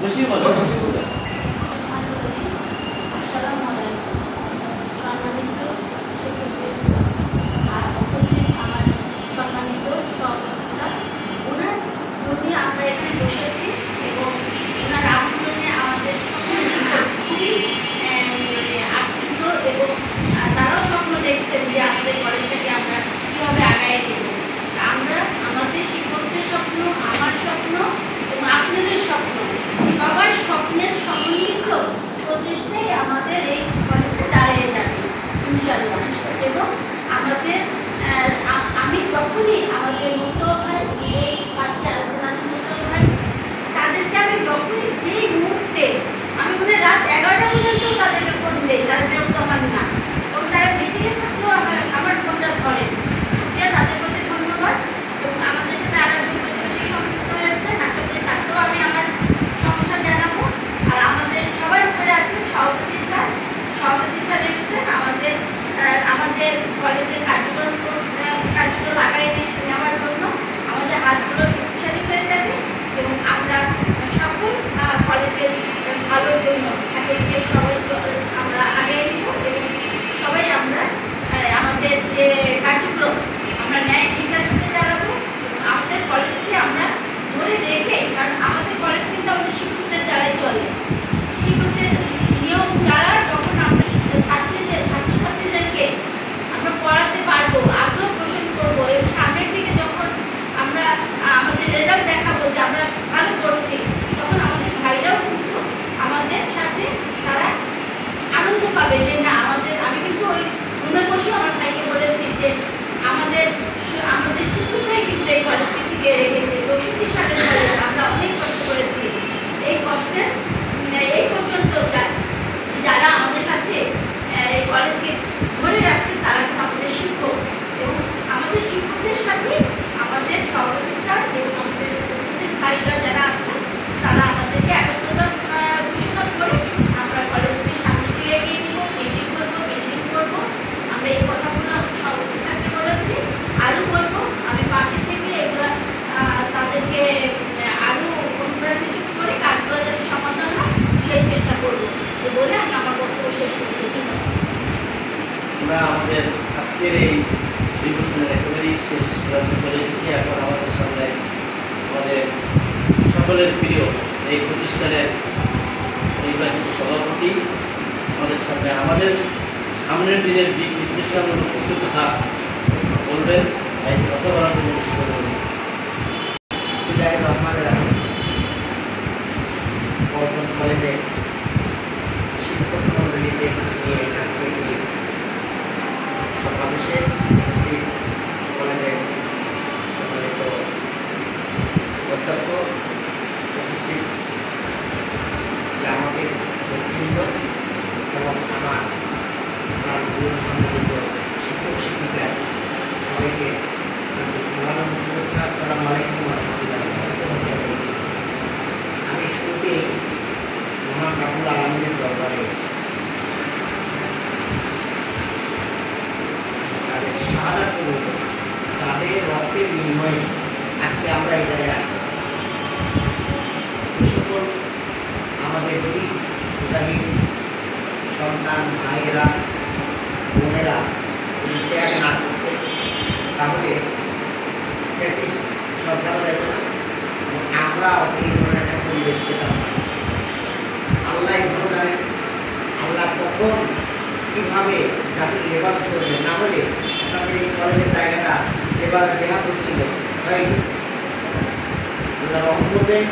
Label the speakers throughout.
Speaker 1: খুশি বলো, খুশি বলো।
Speaker 2: আসসালামু আলাইকুম। সম্মানিত শিক্ষার্থীবৃন্দ আর উপস্থিত আমার সম্মানিত সহপাঠী স্যার, ওনার জন্য আমরা এখানে বসেছি এবং ওনার আমন্ত্রণে আমাদের সকল শিক্ষক খুবই আপ্লুত এবং তারাও স্বপ্ন দেখছেন যে আমাদের কলেজটাকে আমরা কীভাবে আগায় দেব। আমরা আমাদের শিক্ষকদের স্বপ্ন, আমার স্বপ্ন এবং আপনাদের স্বপ্ন, সবার স্বপ্নের সম্মিলিত প্রচেষ্টাই আমাদের এই কলেজটা দাঁড়িয়ে যাবে ইনশাআল্লাহ। এবং আমাদের আমি যখনই আমাদের মুস্তফা ভাই এই পাশে আলোচনা মুস্তফা ভাই, তাদেরকে আমি যখনই যেই মুহূর্তে আমি মনে রাত 11টা পর্যন্ত তাদেরকে ফোন দিই, তাদের বিরক্ত হন না এবং তারা মিটিংয়ে থাকলেও আমার ফোনটা ধরেন। তাদের প্রতি ধন্যবাদ। এবং আমাদের সাথে আরো সংযুক্ত হয়েছেন, আশা করি তাকেও আমি আমার সমস্যা জানাবো। আর আমাদের সবার উপরে আছেন সভাপতি স্যার। সভাপতি স্যার এসেছেন আমাদের কলেজের কার্যক্রম আগায় নেওয়ার জন্য। আমাদের হাতগুলো শক্তিশালী হয়ে যাবে এবং আমরা সকল কলেজের ভালোর জন্য ফ্যাকাল্টি সবাই আমরা আগায় নিব এবং সবাই আমরা আমাদের যে কার্যক্রম আমরা ন্যায় নিষ্ঠার সাথে চালাবো। আমাদের কলেজকে আমরা ধরে রেখে, কারণ আমাদের কলেজ কিন্তু আমাদের শিক্ষকদের দ্বারাই চলে। শিক্ষকদের নিয়ম দ্বারা যখন আমরা ছাত্রছাত্রীদেরকে আমরা পড়াতে পারবো, আগ্রহ পোষণ করবো এবং সামনের দিকে যখন আমরা আমাদের রেজাল্ট দেখাবো যে আমরা ভালো করছি, তখন আমাদের ভাইরাও কিন্তু আমাদের সাথে তারা আনন্দ পাবে যে না আমাদের, আমি কিন্তু ওই রুমে বসেও আমার ভাইকে বলেছি যে আমাদের শিক্ষকরাই কিন্তু এই কলেজকে টিকে রেখেছে। 64 সালের কলেজ, আমরা অনেক কষ্ট করেছি। এই কষ্টের এই পর্যন্ত যারা আমাদের সাথে এই কলেজকে ধরে রাখছে তারা কিন্তু আমাদের শিক্ষক এবং আমাদের শিক্ষকদের সাথে আমাদের সভাপতি স্যার এবং আমাদের উপস্থিত ভাইরা যারা আছেন তারা আমাদেরকে একত্রতা ঘোষণা করে আমরা কলেজকে সামনে দিয়ে এগিয়ে নিব, মিটিং করবো। আমরা এই কথাগুলো সভাপতি স্যারকে বলেছি, আরও বলবো। আমি পাশে থেকে এগুলো তাদেরকে আরও অনুপ্রাণিত করে কাজগুলো যাতে সমাধান হয় সেই চেষ্টা করবো বলে আমি আমার বক্তব্য শেষ করছি।
Speaker 1: আমরা আমাদের আজকের এই নির্বাচনের একেবারেই শেষ প্রান্তে চলে এসেছি। এখন আমাদের সামনে আমাদের সকলের প্রিয় এই প্রতিষ্ঠানের নির্বাচিত সভাপতি আমাদের সামনে আমাদের সামনের দিনের যে নির্দেশনামূলক কিছু কথা বলবেন, এই কথা বলার জন্য
Speaker 3: কলেজে শিক্ষক মন্ডলীতে নিয়ে আজকে এই সমাবেশে কলেজের সম্মানিত অধ্যক্ষ, উপস্থিত আমাদের ব্যক্তিবৃন্দ এবং আমার সম্মানিত শিক্ষক শিক্ষিকা সবাইকে সালাম শুভেচ্ছা। আসসালামু আলাইকুম ওয়া রাহমাতুল্লাহি। আমি শুরুতে মহান রাব্বুল আলামিনের দরবারে তাদের শাহাদাত কবুল করছি, যাদের রক্তের বিনিময়ে আজকে আমরা এই জায়গায় আসতে পারছি। সকল আমাদের গরিব মুজাহিদ সন্তান ভাইয়েরা বোনেরা যদি ত্যাগ না করতে, তাহলে ফ্যাসিস্ট সরকারও যাবে না, আমরা এই ধরনের একটা পরিবেশ পেতাম না। আল্লাহ ভালো জানেন আল্লাহ কখন কীভাবে যাতে লেবার করবেন, না হলে আপনাদের এই কলেজের জায়গাটা লেবার দেহাত হচ্ছিল হয়নি। আল্লাহ রহম করবেন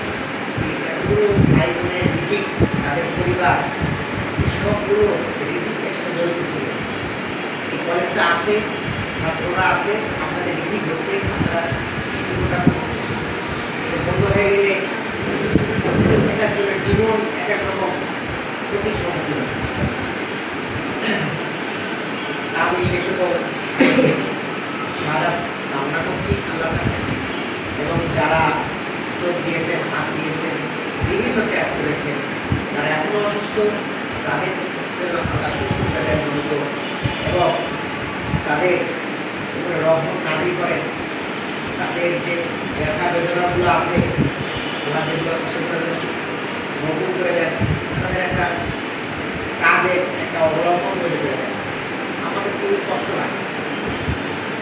Speaker 3: এতগুলো ভাই বোনের রিজিক, তাদের পরিবার সবগুলো রিজিকের সাথে জড়িত ছিল। এই কলেজটা আছে, ছাত্ররা আছে, আপনাদের রিজিক হচ্ছে, আপনারা শিক্ষকতা করছে। বন্ধ হয়ে গেলে এক একজনের জীবন এক এক রকম ক্ষতির সম্মুখীন হচ্ছে। আমি সেই সকল শাহাদাত কামনা করছি আল্লাহর কাছে, এবং যারা চোখ দিয়েছেন, হাত দিয়েছেন, বিভিন্ন ত্যাগ করেছেন, যারা এখনো অসুস্থ তাদের আল্লাহ সুস্থতাটা দ্রুত এবং তাদের উপরে রহমত নাজিল করেন। তাদের যে ব্যথা বেদনাগুলো আছে আল্লাহ যেগুলো সেগুলো নতুন করে দেন, তাদের একটা কাজের একটা অবলম্বন তৈরি করে দেন, আমাদের খুবই কষ্ট লাগে।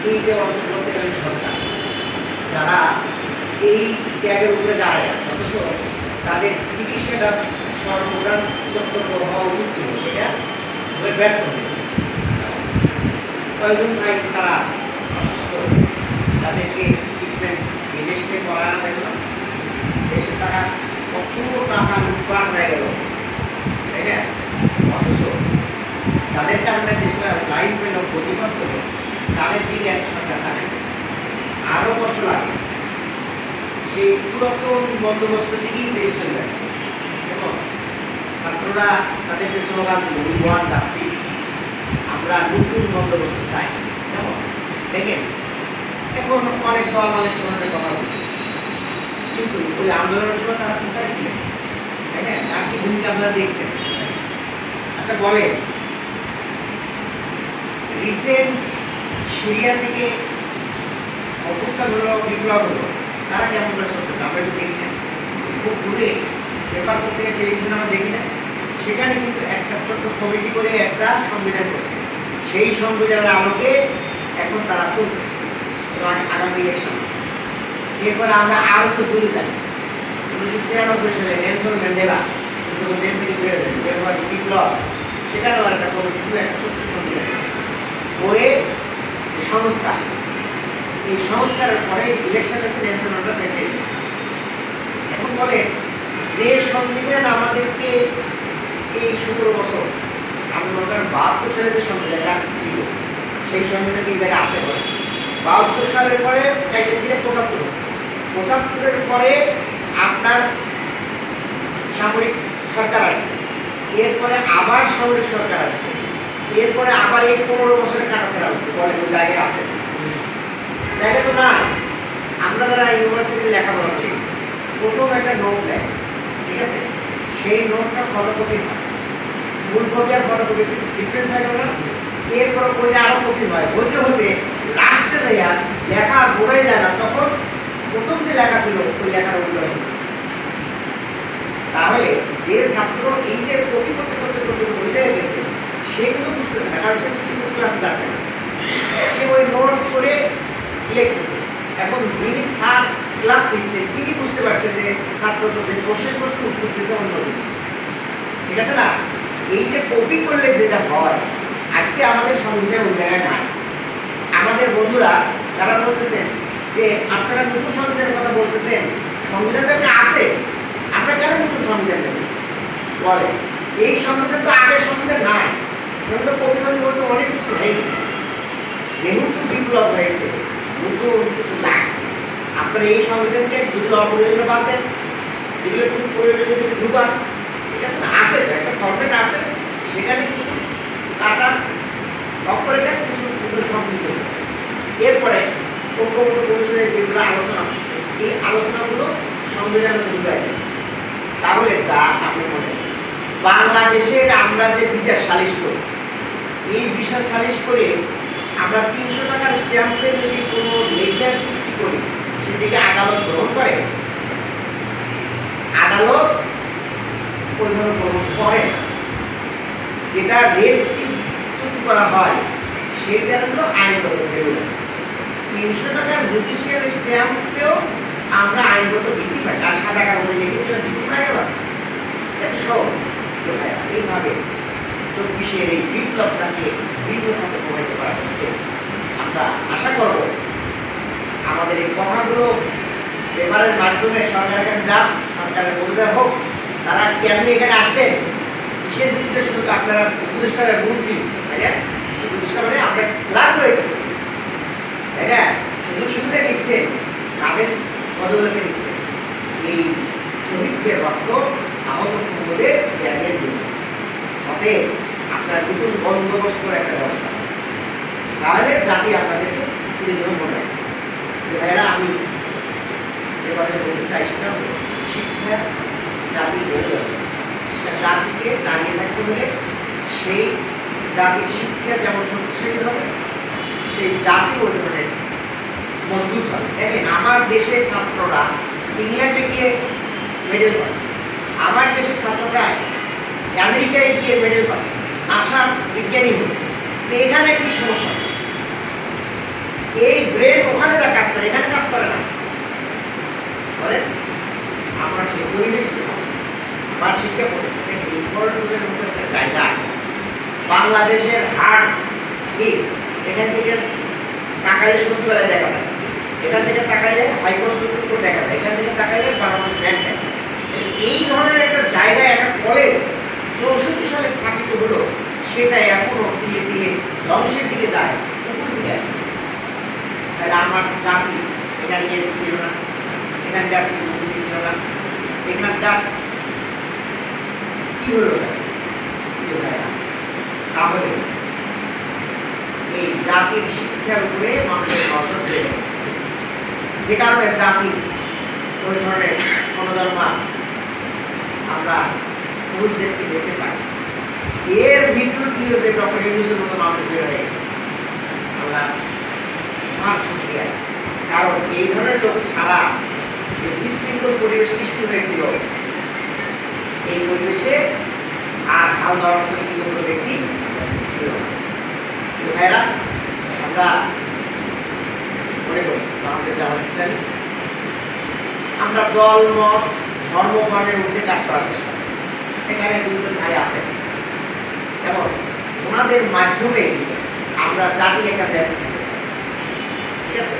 Speaker 3: এই যে অন্তর্বর্তীকালীন সরকার যারা এই ত্যাগের উপরে দাঁড়ায় আছে, অথচ তাদের চিকিৎসাটা সর্বপ্রধান কর্তব্য হওয়া উচিত ছিল, সেটা ব্যর্থ হয়েছে। কয়েকজন ভাই তারা অসুস্থ, তাদেরকে ট্রিটমেন্ট বিদেশ থেকে করানো গেল, দেশের টাকা কত টাকা লুটপাট হয়ে গেল, তাই না? অথচ তাদের কারণে দেশটা লাইন পেল, প্রতিবাদ পেল, তাদের দিকে এক সরকার দেখাচ্ছে। আরও কষ্ট লাগে, সেই পুরাতন বন্দোবস্ত থেকেই দেশ চলে যাচ্ছে। এবং ছাত্ররা তাদের যে স্লোগান ছিল উই ওয়ান্ট জাস্টিস, আমরা নতুন বন্দোবস্ত চাই। কেমন দেখেন, এখন অনেক দল অনেক ধরনের কথা বলতেছে, কিন্তু ওই আন্দোলনের সময় তারা কোথায় ছিলেন, তাই না? তার কি ভূমিকা আপনারা দেখছেন? আচ্ছা বলেন, রিসেন্ট সিরিয়া থেকে অভ্যুত্থান হলো, বিপ্লব হলো, তারা কেমন করে চলতেছে আমরা একটু দেখি না? খুব ঘুরে পেপার পত্রিকা টেলিভিশন আমরা দেখি না? সেখানে কিন্তু একটা ছোট্ট কমিটি করে একটা সংবিধান করছে, সেই সংবিধানের আলোকে এখন তারা চলতেছে এবং আগামী ইলেকশন। এরপরে আমরা আরও তো দূরে যাই, 1993 সালে নেলসন ম্যান্ডেলা দেশ থেকে বেরোলেন, বিপ্লব, সেখানেও একটা কমিটি ছিল, একটা ছোট্ট সংবিধান করে সংস্কার। এই সংস্কারের পরে ইলেকশন হচ্ছে, নেলসন ম্যান্ডেলা বেঁচে। এখন বলে যে সংবিধান আমাদেরকে এই 17 বছর, আমি মনে করেন 72 সালে যে সংবিধানটা ছিল, সেই সংবিধান এই জায়গায় আছে বলে 72 সালের পরে একটা ছিল 75 বছর, 75-এর পরে আপনার সামরিক সরকার আসছে, এরপরে আবার সামরিক সরকার আসছে, এরপরে আবার এই 15 বছরে কাটাছেড়া হচ্ছে, বলে ওই জায়গায় আছে, জায়গা তো নাই। আমরা যারা ইউনিভার্সিটিতে লেখাপড়া করি, প্রথম একটা নোট দেয়, ঠিক আছে, সেই নোটটা ফটোকপি হয়, মূল কপি আর ফটোকপি ডিফারেন্স হয়ে গেল না? এরপর বইটা আরও কপি হয়, বইতে হতে লাস্টে দেয়া লেখা বোঝাই যায় না, তখন প্রথম যে লেখা ছিল ওই লেখার উল্টো হয়ে গেছে। তাহলে যে ছাত্র এই যে কপি করতে করতে করতে বই যায় গেছে, সে কিন্তু বুঝতেছে না, কারণ সে কিন্তু ক্লাসে যাচ্ছে না, সে ওই নোট করে লিখতেছে। এখন যিনি স্যার ক্লাস নিচ্ছে তিনি বুঝতে পারছেন যে ছাত্র যে কোশ্চেন করছে উত্তর দিচ্ছে অন্য জিনিস, ঠিক আছে না? এই যে কপি করলে যেটা হয়, আজকে আমাদের সংবিধান ওই জায়গায় নাই। আমাদের বন্ধুরা তারা বলতেছেন যে আপনারা নতুন সংবিধানের কথা বলতেছেন, সংবিধান তো একটা আছে, আমরা কেন নতুন সংবিধান নেব? বলে এই সংবিধান তো আগের সংবিধান নাই, সংবিধান কপি কপি করতে অনেক কিছু হয়ে গেছে, যেহেতু বিপ্লব হয়েছে নতুন কিছু নাই। আপনারা এই সংবিধানকে যেগুলো অপ্রয়োজনীয় বাদ দেন, যেগুলো কিছু প্রয়োজনীয় ঢুকান, ঠিক আছে না? আছে একটা ফরম্যাট আছে, সেখানে কিছু কাটা টপ করে দেন, কিছু সংযুক্ত করেন। এরপরে ঐক্যমত্য কমিশনের যেগুলো আলোচনা হচ্ছে, এই আলোচনাগুলো সংবিধানে ঢুকায় দেন। তাহলে যা আপনি মনে বাংলাদেশের আমরা যে বিচার সালিশ করি, এই বিচার সালিশ করে আমরা 300 টাকার স্ট্যাম্পে যদি কোনো লেখার চুক্তি করি, সেটিকে আদালত গ্রহণ করে? আদালত ওইভাবে গ্রহণ করে না। যেটা রেজিস্ট্রি চুক্তি করা হয় সেটা হলো আইনগত ভ্যালু আছে। 300 টাকার জুডিশিয়াল স্ট্যাম্পেও আমরা আইনগত ভিত্তি পাই, আর 7 টাকার মধ্যে লিখে ভিত্তি পাই গেল, এটা সহজ। এইভাবে 24-এর এই বিপ্লবটাকে বিভিন্নভাবে প্রভাবিত করা হচ্ছে। আমরা আশা করব আমাদের এই কথাগুলো পেপারের মাধ্যমে সরকারের কাছে যান, সরকারের বোঝা হোক তারা কেমনি এখানে আসছেন, কিসের ভিত্তিতে শুধু আপনারা পুরস্কারের মূর্তি, তাই না? পুরস্কার মানে আমরা লাভ করে গেছি, তাই না? সুযোগ সুবিধা নিচ্ছে, তাদের বদলতে নিচ্ছে এই শহীদদের রক্ত, আহত কুমোদের ত্যাগের জন্য। অতএব আপনার নতুন বন্দোবস্ত একটা ব্যবস্থা, তাহলে জাতি আপনাদেরকে চিরজীবন মনে রাখবে। যে ভাইয়েরা, আমি যে কথা বলতে চাই সেটা হলো শিক্ষা জাতি গড়ে যাবে। জাতিকে দাঁড়িয়ে থাকতে হলে সেই জাতির শিক্ষা যেমন শক্তিশালী হবে, সেই জাতি ওই ধরনের মজবুত হবে। দেখেন, আমার দেশের ছাত্ররা ইংল্যান্ডে গিয়ে মেডেল পাচ্ছে, আমার দেশের ছাত্ররা আমেরিকায় গিয়ে মেডেল পাচ্ছে, আসাম বিজ্ঞানী হচ্ছে, তো এখানে কি সমস্যা? এই ব্রেন ওখানে যা কাজ করে এখানে কাজ করে না, বলেন? আমরা সেই পরিবেশ আমার শিক্ষা পদ্ধতি ইম্পর্টেন্টের মধ্যে একটা জায়গা। বাংলাদেশের হাট এখান থেকে তাকাইলে সচিবালয় দেখা যায়, এখান থেকে তাকাইলে হাইকোর্ট সুপ্রিম কোর্ট দেখা যায়, এখান থেকে তাকাইলে বাংলাদেশ ব্যাংক দেখা যায়। এই ধরনের একটা জায়গায় একটা কলেজ 64 সালে স্থাপিত হলো, সেটা এখনো ধীরে ধীরে ধ্বংসের দিকে যায়, উপর দিকে। তাহলে আমার জাতি এখানে ছিল না, এখানকার বুদ্ধি ছিল না, এখানকার কি হলো না? তাহলে এই জাতির শিক্ষার উপরে মানুষের নজর বেড়ে গেছে, যে কারণে জাতি ওই ধরনের মনোধর্মা আমরা পুরুষদেরকে দেখতে পাই। এর ভিতর দিয়ে ডক্টর ইউনুসের মতো মানুষ বের হয়ে গেছে। আমরা কারণ এই ধরনের লোক ছাড়া যে বিশৃঙ্খল পরিবেশ সৃষ্টি হয়েছিল, এই পরিবেশে আর হাল ধরার মতো কি কোনো ব্যক্তি ছিল না। কিন্তু ভাইরা, আমরা মনে করি আমাদের জামাত ইসলামী আমরা দল মত ধর্ম বর্ণের মধ্যে কাজ করার চেষ্টা করি। সেখানে দুজন ভাই আছেন এবং ওনাদের মাধ্যমে আমরা জাতি একটা মেসেজ দিতে চাই, ঠিক আছে?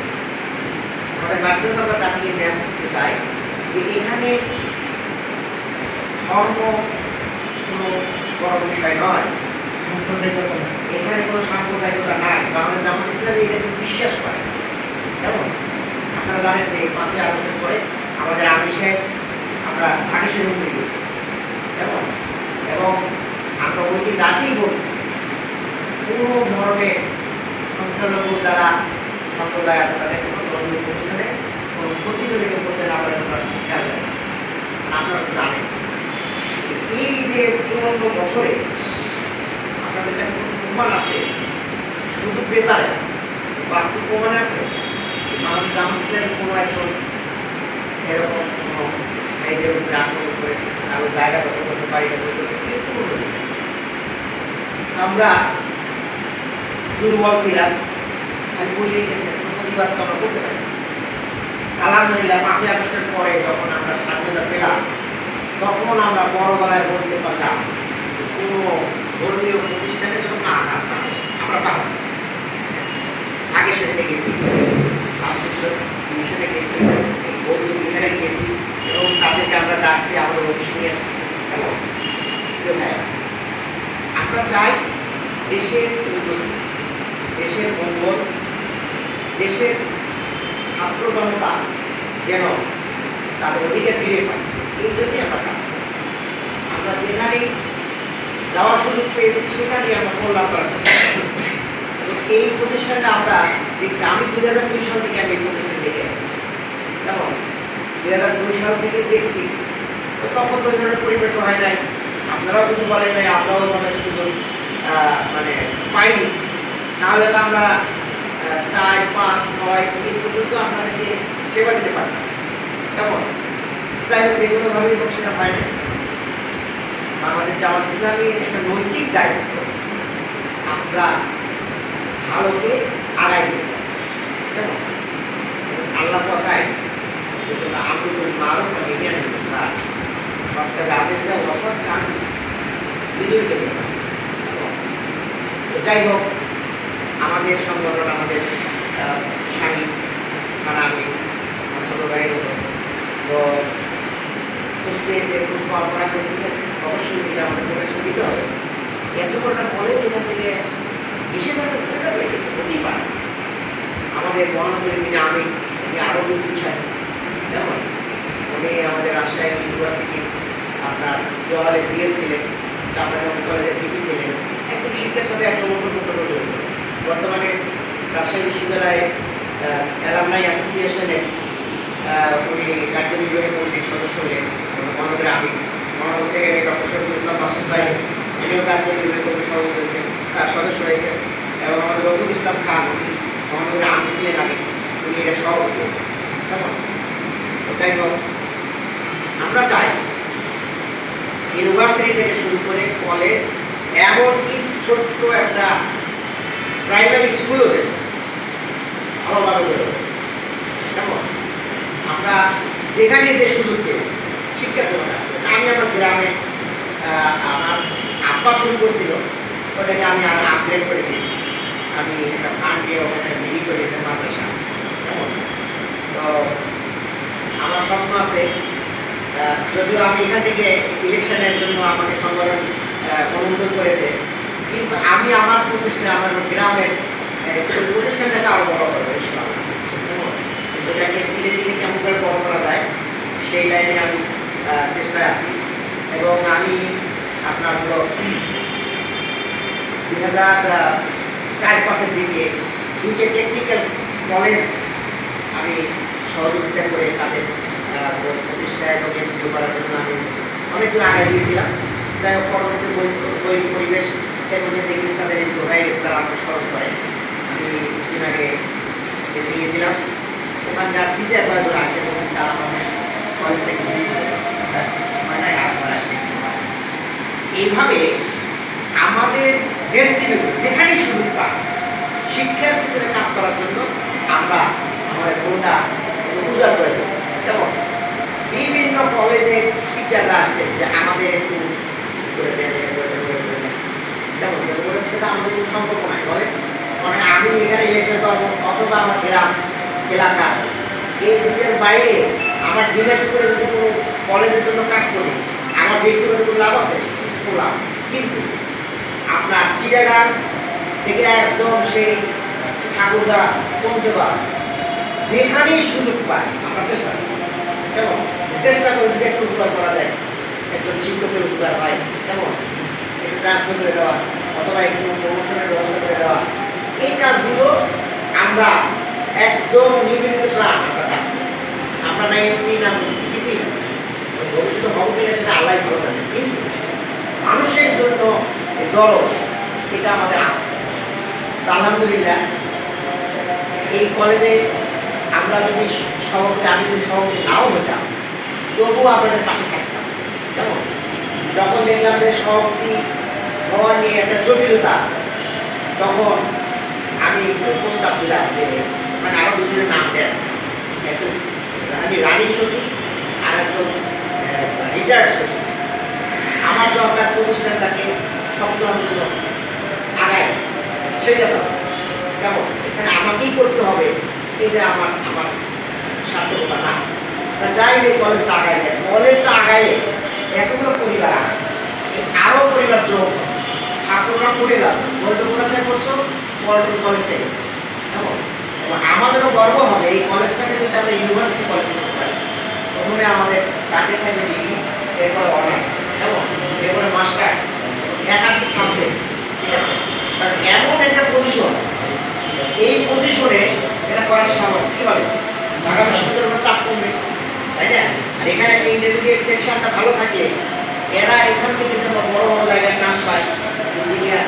Speaker 3: আমাদের মাধ্যমে আমরা জাতিকে মেসেজ দিতে চাই যে এখানে ধর্ম কোনো বড় বিষয় নয়, এখানে কোনো সাম্প্রদায়িকতা নাই। বাংলাদেশ জামাত ইসলামী এটা বিশ্বাস করে। যেমন আপনারা জানেন যে 5ই আগস্টের পরে আমাদের আমির সাহেব আমরা ঢাকেশ্বরী মন্দিরে গেছি, যেমন, এবং আমরা ওইটি রাতেই বলছি কোনো ধরনের সংখ্যালঘু যারা সম্প্রদায় আছে তাদের কোনো ধর্মীয় প্রতিষ্ঠানে কোনো প্রতিযোগিতা করতে না পারে খেয়াল রাখেন। আপনারা তো জানেন এই যে 54 বছরে আপনাদের কাছে কোনো প্রমাণ আছে, শুধু পেপারে আছে, বাস্তব প্রমাণে আছে বাংলাদেশ জামাত ইসলামের কোনো একজন এরকম কোনো ভাইদের উপরে আক্রমণ করেছে, কারো জায়গা দখল করতে পারি না, আমরা দুর্বল ছিলাম, আমি বলিয়ে গেছে প্রতিবাদ তো আমরা করতে পারি। আলহামদুলিল্লাহ 5ই আগস্টের পরে যখন আমরা স্বাধীনতা পেলাম, তখন আমরা বড় গলায় বলতে পারলাম কোনো ধর্মীয় প্রতিষ্ঠানে যখন আঘাত না আমরা পাবো। আগে সেখানে গেছি, মিশনে গেছি, বৌদ্ধ বিহারে গেছি এবং তাদেরকে আমরা ডাকছি, আমরা অফিস নিয়ে আসছি। এবং আমরা চাই দেশের উন্নতি, দেশের মঙ্গল, দেশের ছাত্র জনতা যেন তাদের অধিকার ফিরে পায়, এই জন্যই আমরা কাজ করি। আমরা যেখানেই যাওয়ার সুযোগ পেয়েছি সেখানেই আমরা কল্যাণ করার চেষ্টা করি। এবং এই প্রতিষ্ঠানটা আমরা দেখছি, আমি 2002 সাল থেকে আমি এই প্রতিষ্ঠান দেখে আসছি। যেমন 2002 সাল থেকে দেখছি, তো তখন তো ওই ধরনের পরিবেশ হয় নাই, আপনারাও কিছু বলেন নাই, আমরাও অনেক সুযোগ মানে পাইনি। নাহলে তো আমরা 4, 5, 6 এই পর্যন্ত আপনাদেরকে সেবা দিতে পারতাম। কেমন যাই হোক, যেগুলোভাবেই হোক সেটা হয় না। আমাদের জামাত ইসলামীর একটা নৈতিক দায়িত্ব, আমরা ভালোকে আগায় দিতে চাই। কেমন আল্লাহ কথায় আমি মারো মেনে সরকারের আদেশ দেওয়া অসৎ কাজ বিজয়ী করতে চাই। যাই হোক, আমাদের সংগঠন, আমাদের স্বামী মানে আমি ছোটো ভাইয়ের মতো তো খোঁজ পেয়েছে, খোঁজ পাওয়ার পর ঠিক আছে, অবশ্যই এটা আমাদের ডোনেশন দিতে হবে। এত বড়টা বলে যেটা থেকে নিষেধাজ্ঞা হতে যাবে হতেই পারে। আমাদের মহানগরীর দিনে আমি আরও দুই সাহেব, যেমন উনি আমাদের রাজশাহী ইউনিভার্সিটি আপনার জওয়ালে জিএস ছিলেন, চাপাইনগর কলেজের ডিপি ছিলেন, একদম শিক্ষার সাথে একদম অন্তর্ভুক্ত জড়িত। বর্তমানে রাজশাহী বিশ্ববিদ্যালয়ে অ্যালামনাই অ্যাসোসিয়েশনে উনি কার্যনির্বাহী কমিটির সদস্য হলেন। মহানগরে আমি মহানগর সেক্রেটারি ডক্টর শফিকুল ইসলাম মাসুদ ভাই, উনিও কার্যনির্বাহী কমিটির সভাপতি হয়েছেন, তার সদস্য হয়েছেন। এবং আমাদের রফিকুল ইসলাম খান, উনি মহানগরে আমি ছিলেন আগে, উনি এটা সভাপতি হয়েছেন। কেমন যাই হোক, আমরা চাই কলেজ, এমনকি ছোট্ট একটা প্রাইমারি স্কুলও দেব ভালোভাবে গড়ে উঠবে। কেমন আমরা যেখানে যে সুযোগ পেয়েছি শিক্ষার জন্য কাজ করি। আমি আমার গ্রামে আমার আব্বা শুরু করছিল, ওটাকে আমি আরো আপগ্রেড করে দিয়েছি। আমি একটা ফান্ড দিয়ে ওখানে বিলি করেছি মাদ্রাসা। কেমন তো আমার স্বপ্ন আছে, যদিও আমি এখান থেকে ইলেকশনের জন্য আমাকে সংগঠন অনুমোদন করেছে, কিন্তু আমি আমার প্রচেষ্টা আমার গ্রামের প্রতিষ্ঠানটাকে আরো বড় করবো ইনশাআল্লাহ। এটাকে ধীরে ধীরে কেমন করে বড় করা যায় সেই লাইনে আমি চেষ্টায় আছি। এবং আমি আপনার হলো 2004-5 দিকে দুইটা টেকনিক্যাল কলেজ আমি সহযোগিতা করে তাদের প্রতিষ্ঠা এবং এমপিও করার জন্য আমি অনেক দূর আগে গিয়েছিলাম। যাই হোক পরবর্তী পরিবেশ এর মধ্যে দেখি তাদের এমপিও হয়ে গেছে, তারা আমাকে স্মরণ করে। আমি কিছুদিন আগে এসে গিয়েছিলাম, ওখানকার টিচার কয়েকজন আসে এবং স্যার আমাদের কলেজ থেকে সময়টাই আরেকবার আসে। এইভাবে আমাদের ব্যক্তিগত যেখানেই সুযোগ পাই শিক্ষার পিছনে কাজ করার জন্য আমরা আমাদের মনটা উজাড় করে দেবো। যেমন বিভিন্ন কলেজের টিচাররা আসছে যে আমাদের একটু করে দেন, যেমন সেটা আমাদের কোনো সম্পর্ক নাই। বলে মানে আমি এখানে ইলেকশন করবো অথবা আমার গ্রাম এলাকা এই দুটোর বাইরে আমার ডিমেন্স করে যদি কোনো কলেজের জন্য কাজ করি আমার ব্যক্তিগত কোনো লাভ আছে, কোনো লাভ। কিন্তু আপনার চিড়িয়াঘাট থেকে একদম সেই ঠাকুরগা পঞ্চগড় যেখানেই সুযোগ পায় আমরা চেষ্টা করি। কেমন চেষ্টা করে যদি একটু উপকার করা যায়, একজন শিক্ষকের উপকার হয়, কেমন একটু ট্রান্সফার করে দেওয়া অথবা একটু প্রমোশনের ব্যবস্থা করে দেওয়া, এই কাজগুলো আমরা একদম নিয়মিত ক্লাস আমরা কাজ করি। আমরা না এমনি না কিছুই না, ভবিষ্যতে হবো কিনা সেটা আল্লাহ ভালো জানে, কিন্তু মানুষের জন্য দরদ এটা আমাদের আছে। আলহামদুলিল্লাহ এই কলেজে আমরা যদি সভাপতি, আমি যদি সভাপতি নাও হইতাম তবুও আপনাদের পাশে থাকতাম। কেমন যখন দেখলাম যে সভাপতি হওয়া নিয়ে একটা জটিলতা আছে, তখন আমি প্রস্তাব দিলাম যে মানে আরো দুজনের নাম দেন, একজন আমি রানিং সচিব আর একজন রিটায়ার্ড সচিব। আমার দরকার প্রতিষ্ঠানটাকে সপ্তাহের জন্য আগায় সেটা তো কেমন এখানে আমাকেই করতে হবে, এটা আমার আমার সার্থকতা না। যাই যে কলেজটা আগায় যায়, কলেজটা আগাইলে এতগুলো পরিবার আগায়, আরও পরিবার যোগ ছাত্ররা পড়ে গেল বলতে কোথা থেকে করছো পল্টন কলেজ থেকে। কেমন এবং আমাদেরও গর্ব হবে এই কলেজটাকে যদি আমরা ইউনিভার্সিটি কলেজ করতে পারি। প্রথমে আমাদের কাটে থাকবে ডিগ্রি, এরপরে অনার্স, কেমন এরপরে মাস্টার্স, একাধিক সাবজেক্ট, ঠিক আছে। কারণ এমন একটা পজিশন, এই পজিশনে এটা করার সামর্থ্য কী বলে ঢাকা বিশ্ববিদ্যালয়ের চাপ কমবে, তাই না। আর এখানে একটা ইন্টারমিডিয়েট সেকশনটা ভালো থাকে, এরা এখান থেকে যেন বড় বড় জায়গায় চান্স পায়, ইঞ্জিনিয়ার,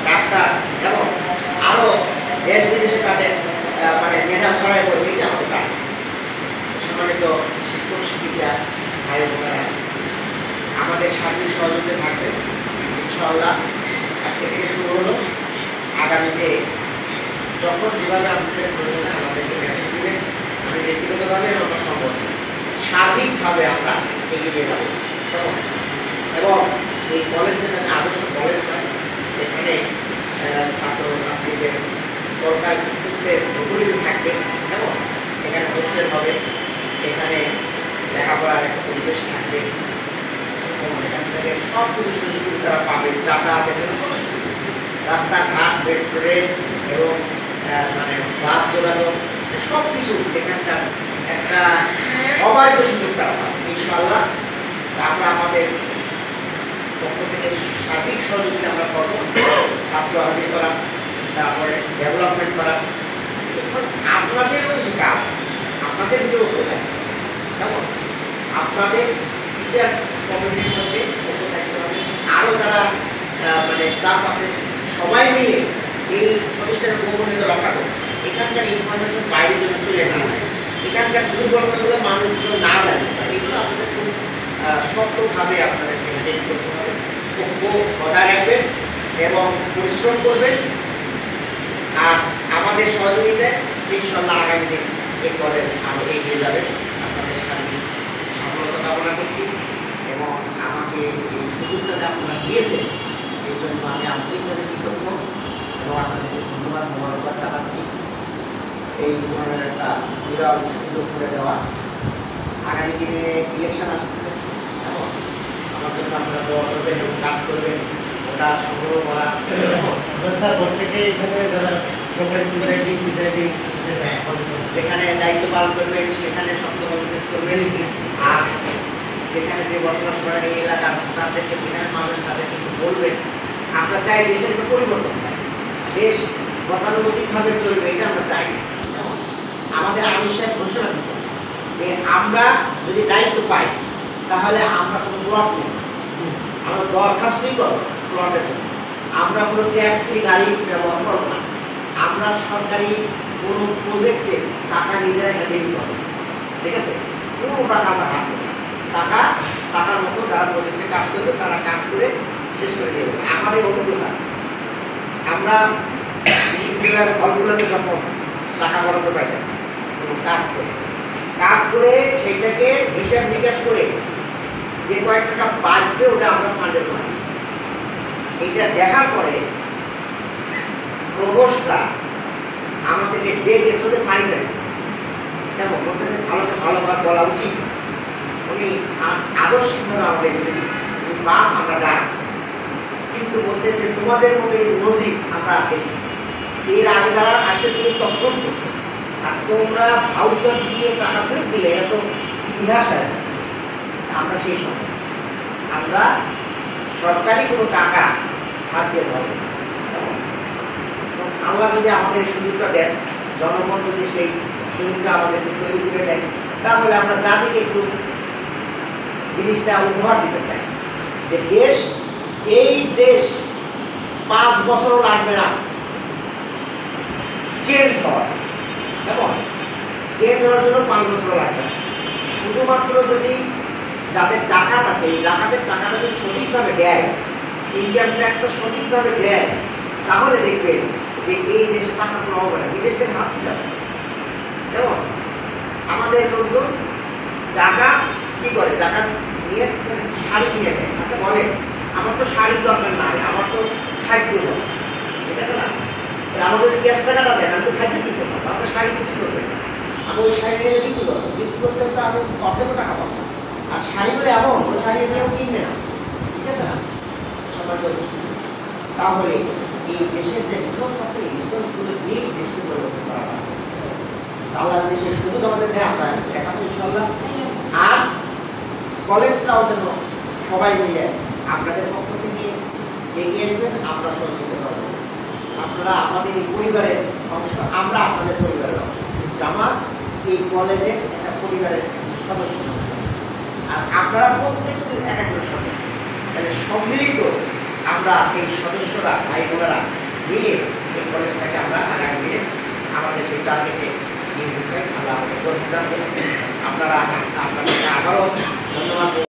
Speaker 3: ডাক্তার, এবং আরও দেশ বিদেশে তাদের মানে মেধা ছড়াই পড়বে, এটা আমাদের কাজ। সম্মানিত শিক্ষক শিক্ষিকা ভাই বোনেরা, আমাদের সার্বিক সহযোগিতা থাকবে ইনশাআল্লাহ। আজকে থেকে শুরু হলো, আগামীতে যখন যেভাবে আপনাদের প্রয়োজন আমাদেরকে মেসেজ দিবেন, আমি ব্যক্তিগতভাবে আমার সম্ভব সার্বিকভাবে আমরা এগিয়ে যাব। এবং এই কলেজ যেন আদর্শ কলেজ হয়, এখানে ছাত্র ছাত্রীদের সরকার উপকূলিত থাকবে এবং এখানে হোস্টেল হবে, এখানে লেখাপড়ার একটা পরিবেশ থাকবে এবং এখান থেকে সব কিছু সুযোগ সুবিধা পাবে, যাতায়াতের জন্য কোনো সুযোগ, রাস্তাঘাট, ট্রেন এবং মানে বাস যোগাযোগ সব কিছু এখানকার একটা অবারিত সুযোগ তারা পাবে ইনশাআল্লাহ। আমরা আমাদের পক্ষ থেকে সার্বিক সহযোগিতা আমরা করবো, ছাত্র হাজির করা, তারপরে ডেভেলপমেন্ট করা। আপনাদেরও কিছু কাজ, আপনাদের ভিতরেও কোথায় কেমন আপনাদের টিচার কমিউনিটির মধ্যে থাকতে হবে, আরও যারা মানে স্টাফ আছে সবাই মিলে এই প্রতিষ্ঠানের গোপনীয়তা রক্ষা করবে। এখানকার ইনফরমেশন বাইরে যেন চলে না হয়, এখানকার দুর্ঘটনাগুলো মানুষগুলো না জানে, এগুলো আপনাদের খুব শক্তভাবে আপনাদেরকে হ্যান্ডেল করতে হবে। ঐক্য বজায় রাখবেন এবং পরিশ্রম করবেন। আর আমাদের সহযোগিতায় ইনশাআল্লাহ আগামী দিন এই কলেজ আরও এগিয়ে যাবে। আপনাদের সাথে সফলতা কামনা করছি এবং আমাকে এই সুযোগটা যে আপনারা দিয়েছেন এই জন্য আমি আন্তরিকভাবে কৃতজ্ঞ এবং আপনাদেরকে ধন্যবাদ মোবারকবাদ জানাচ্ছি। এই ধরনের একটা বিরাট সুযোগ করে দেওয়া। আগামী দিনে ইলেকশন আসতেছে এবং আমার জন্য আপনারা দোয়া করবেন এবং কাজ করবেন, ওটা সংগ্রহ করা
Speaker 1: স্যার প্রত্যেকে এখানে যারা সবাই
Speaker 3: যেখানে দায়িত্ব পালন করবেন সেখানে শক্তভাবে ফেস করবেন। আর যেখানে যে বসবাস করেন এই এলাকার তাদেরকে যেখানে পাবেন তাদেরকে একটু বলবেন। আমরা চাই দেশের একটা পরিবর্তন চাই, দেশ গতানুগতিকভাবে চলবে, এটা আমরা চাই। আমাদের আমির সাহেব ঘোষণা দিচ্ছেন যে আমরা যদি দায়িত্ব পাই তাহলে আমরা কোনো প্লট নেই, আমরা দরখাস্তই করব প্লটের জন্য। আমরা কোনো ট্যাক্স ফ্রি গাড়ি ব্যবহার করব না, আমরা সরকারি কোনো প্রজেক্টে টাকা নিজেরা হ্যান্ডেল করব, ঠিক আছে? কোনো টাকা আমরা হাঁটবো না, টাকার মতো যারা প্রজেক্টে কাজ করবে তারা কাজ করে শেষ করে দেবে। আমাদের অনুকূল আছে। আমরা বিশ্ববিদ্যালয়ের হলগুলোতে যখন টাকা বরাদ্দ পাইতাম কাজ করে সেইটাকে হিসাব নিকাশ করে যে কয়েক টাকা বাঁচবে ওটা আমরা ফান্ডে জমা দিচ্ছি। এইটা দেখার পরে প্রভোস্টরা আমাদেরকে ডেকে চলে পানি চাইছে, কেমন বলতে ভালোভাবে বলা উচিত। উনি আদর্শিকভাবে আমাদের বা আমরা ডাক, কিন্তু বলছে যে তোমাদের মতো এই নজির আমরা দেখি। এর আগে যারা আসে শুধু তসরফ করছে, আর তোমরা ভাউচার দিয়ে টাকা ফেরত দিলে এত ইতিহাস আছে। আমরা সেই সময় আমরা সরকারি কোনো টাকা হাত দিয়ে ধরবো। আল্লাহ যদি আমাদের সুযোগটা দেন, জনগণ যদি সেই সুযোগটা আমাদেরকে তৈরি করে দেয়, তাহলে আমরা জাতিকে একটু জিনিসটা উপহার দিতে চাই যে এই দেশ 5 বছরও লাগবে না চেঞ্জ হওয়ার, কেমন চেঞ্জ হওয়ার জন্য 5 বছর লাগবে না। শুধুমাত্র যদি যাদের জাকাত আছে এই জাকাতের টাকাটা যদি সঠিকভাবে দেয়, ইনকাম ট্যাক্সটা সঠিকভাবে দেয়, তাহলে দেখবেন যে এই দেশে টাকা কোনো হবে না, বিদেশ থেকে হাত দিতে হবে। কেমন আমাদের লোকজন জাকাত কি করে, জাকাত নিয়ে শাড়ি কিনে দেয়। আচ্ছা বলে আমার তো শাড়ির দরকার নাই, আমার তো খাদ্য দরকার, ঠিক আছে না? আমাকে যদি ক্যাশ টাকাটা দেন আমি তো খাদ্য কিনতে পারবো, আপনার শাড়ি কিছু করবেন না। আমি ওই শাড়ি নিয়ে বিক্রি করবো, বিক্রি করতে তো আমি অর্ধেক টাকা পাবো। আর শাড়িগুলো এমন ওই শাড়ি নিয়েও কিনবে না, ঠিক আছে না? সবার তাহলে এই দেশের যে রিসোর্স আছে এই রিসোর্সগুলো দিয়ে দেশকে পরিবর্তন করা হয়। তাহলে দেশের সুযোগ আমাদের দেয়, আমরা দেখাবো ইনশাল্লাহ। আর কলেজটাও যেন সবাই মিলে আপনাদের পক্ষ থেকে এগিয়ে আসবেন, আমরা সহযোগিতা করবো। আপনারা আমাদের এই পরিবারের অংশ, আমরা আপনাদের পরিবারের অংশ। জামাত এই কলেজের একটা পরিবারের সদস্য, আর আপনারা প্রত্যেকটি এক একজন সদস্য। তাহলে সম্মিলিত আমরা এই সদস্যরা ভাই বোনেরা মিলে এই কলেজটাকে আমরা আগামী দিনে আমাদের সেই টার্গেটে নিয়ে যেতে চাই। আল্লাহ আমাদের আপনারা আপনাদেরকে আবারও ধন্যবাদ।